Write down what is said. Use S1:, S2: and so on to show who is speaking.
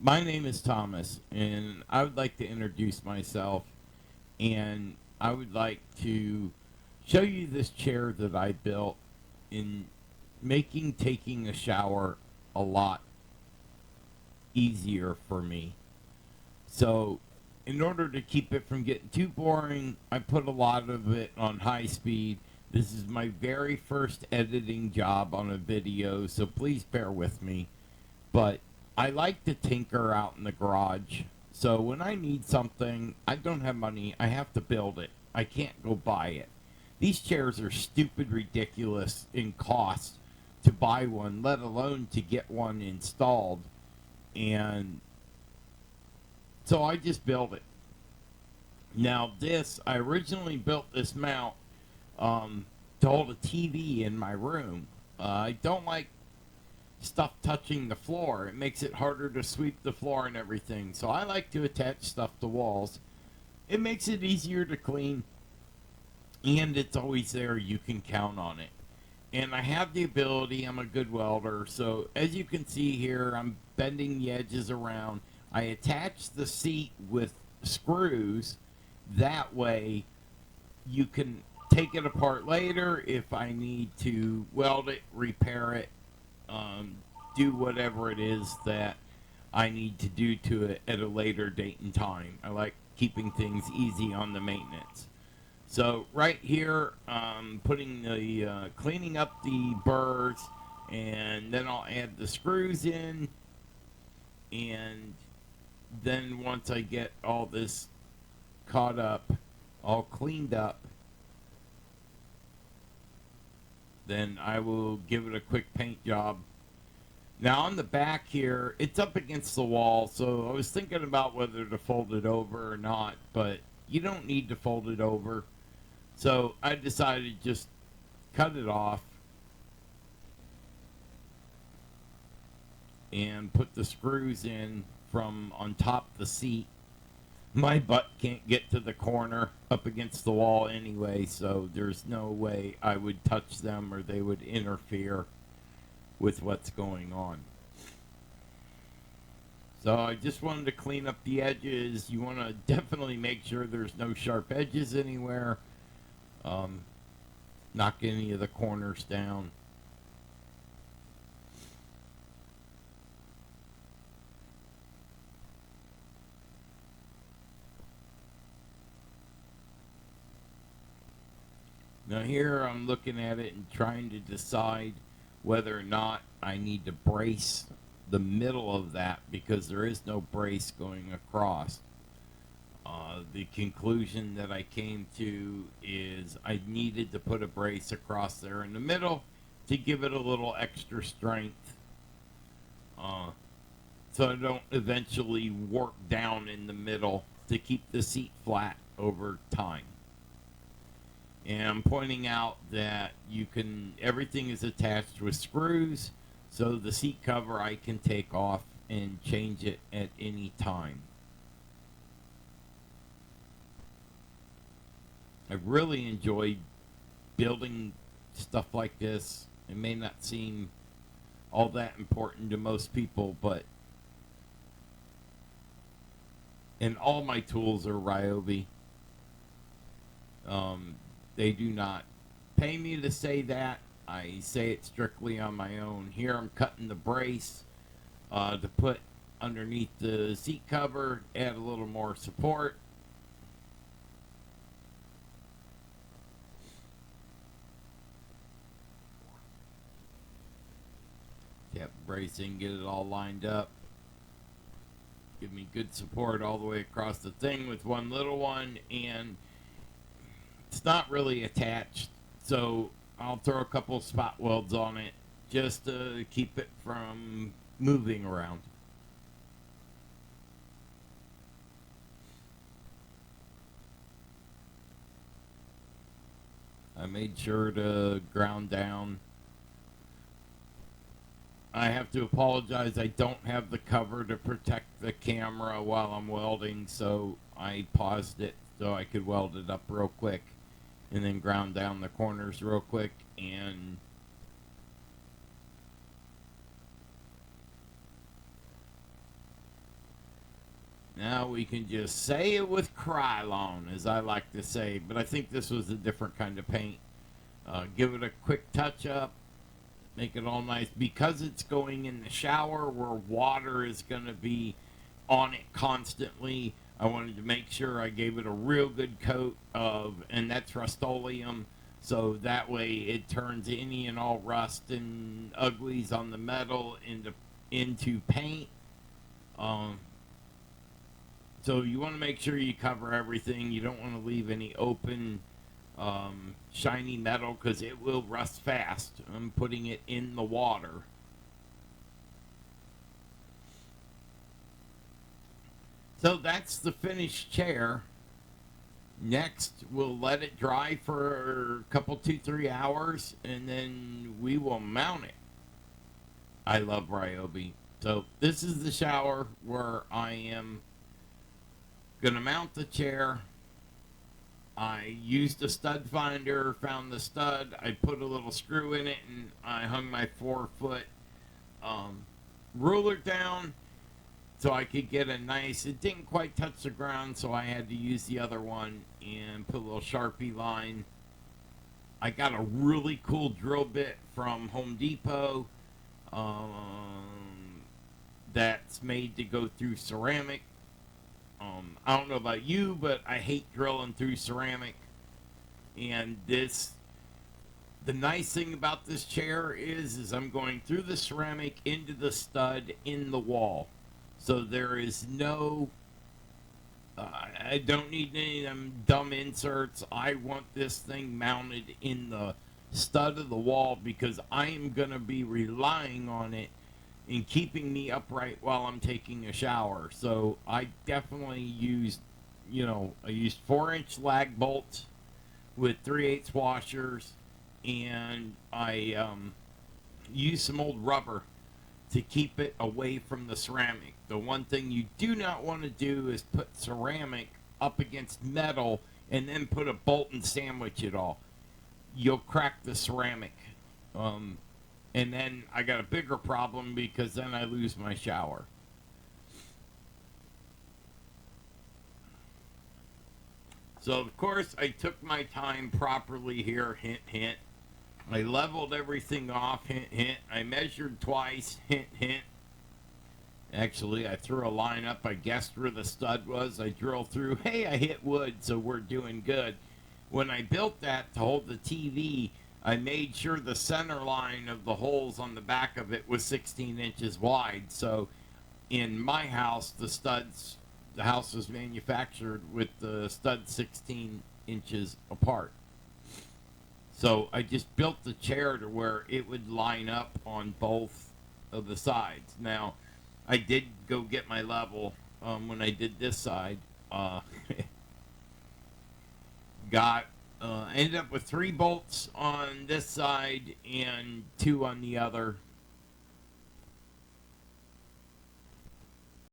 S1: My name is Thomas, and I would like to introduce myself, and I would like to show you this chair that I built in making taking a shower a lot easier for me. So, in order to keep it from getting too boring, I put a lot of it on high speed. This is my very first editing job on a video, so please bear with me. But I like to tinker out in the garage. So when I need something, I don't have money, I have to build it. I can't go buy it. These chairs are stupid ridiculous in cost to buy one, let alone to get one installed. And so I just built it. Now this, I originally built this mount to hold a TV in my room. I don't like stuff touching the floor. It makes it harder to sweep the floor and everything. So I like to attach stuff to walls. It makes it easier to clean, and it's always there. You can count on it. And I have the ability, I'm a good welder. So as you can see here, I'm bending the edges around. I attach the seat with screws. That way you can take it apart later if I need to weld it, repair it, do whatever it is that I need to do to it at a later date and time. I like keeping things easy on the maintenance. So right here, putting the cleaning up the burrs, and then I'll add the screws in, and then once I get all this caught up, all cleaned up, then I will give it a quick paint job. Now on the back here, it's up against the wall, so I was thinking about whether to fold it over or not, but you don't need to fold it over. So I decided to just cut it off and put the screws in from on top of the seat. My butt can't get to the corner up against the wall anyway, so there's no way I would touch them or they would interfere with what's going on. So I just wanted to clean up the edges. You want to definitely make sure there's no sharp edges anywhere. Knock any of the corners down. Now here I'm looking at it and trying to decide whether or not I need to brace the middle of that because there is no brace going across. The conclusion that I came to is I needed to put a brace across there in the middle to give it a little extra strength, so I don't eventually warp down in the middle to keep the seat flat over time. And I'm pointing out that everything is attached with screws, so the seat cover I can take off and change it at any time. I really enjoyed building stuff like this. It may not seem all that important to most people, and all my tools are Ryobi. They do not pay me to say that. I say it strictly on my own. Here I'm cutting the brace to put underneath the seat cover, add a little more support. Tap bracing, get it all lined up. Give me good support all the way across the thing with one little one, and it's not really attached, so I'll throw a couple spot welds on it just to keep it from moving around. I made sure to ground down. I have to apologize, I don't have the cover to protect the camera while I'm welding, so I paused it so I could weld it up real quick and then ground down the corners real quick. And Now we can just say it with Krylon, as I like to say, but I think this was a different kind of paint. Give it a quick touch up, make it all nice. Because it's going in the shower where water is going to be on it constantly, I wanted to make sure I gave it a real good coat of, and that's Rust-Oleum, so that way it turns any and all rust and uglies on the metal into paint. Um, so you want to make sure you cover everything. You don't want to leave any open, shiny metal because it will rust fast. I'm putting it in the water. So that's the finished chair. Next, we'll let it dry for a couple, 2, 3 hours, and then we will mount it. I love Ryobi. So this is the shower where I am gonna mount the chair. I used a stud finder, found the stud, I put a little screw in it, and I hung my 4-foot ruler down so I could get a nice, it didn't quite touch the ground, so I had to use the other one and put a little Sharpie line. I got a really cool drill bit from Home Depot that's made to go through ceramic. I don't know about you, but I hate drilling through ceramic. And the nice thing about this chair is I'm going through the ceramic into the stud in the wall. So there is no, I don't need any of them dumb inserts. I want this thing mounted in the stud of the wall because I am going to be relying on it in keeping me upright while I'm taking a shower. So I definitely used, I used 4-inch lag bolts with 3/8 washers, and I used some old rubber to keep it away from the ceramic. The one thing you do not want to do is put ceramic up against metal and then put a bolt and sandwich it all. You'll crack the ceramic. And then I got a bigger problem because then I lose my shower. So, of course, I took my time properly here, hint, hint. I leveled everything off, hint, hint. I measured twice, hint, hint. Actually, I threw a line up. I guessed where the stud was. I drilled through. Hey, I hit wood, so we're doing good. When I built that to hold the TV, I made sure the center line of the holes on the back of it was 16 inches wide. So in my house, the house was manufactured with the studs 16 inches apart. So I just built the chair to where it would line up on both of the sides. Now, I did go get my level when I did this side. Ended up with 3 bolts on this side and 2 on the other.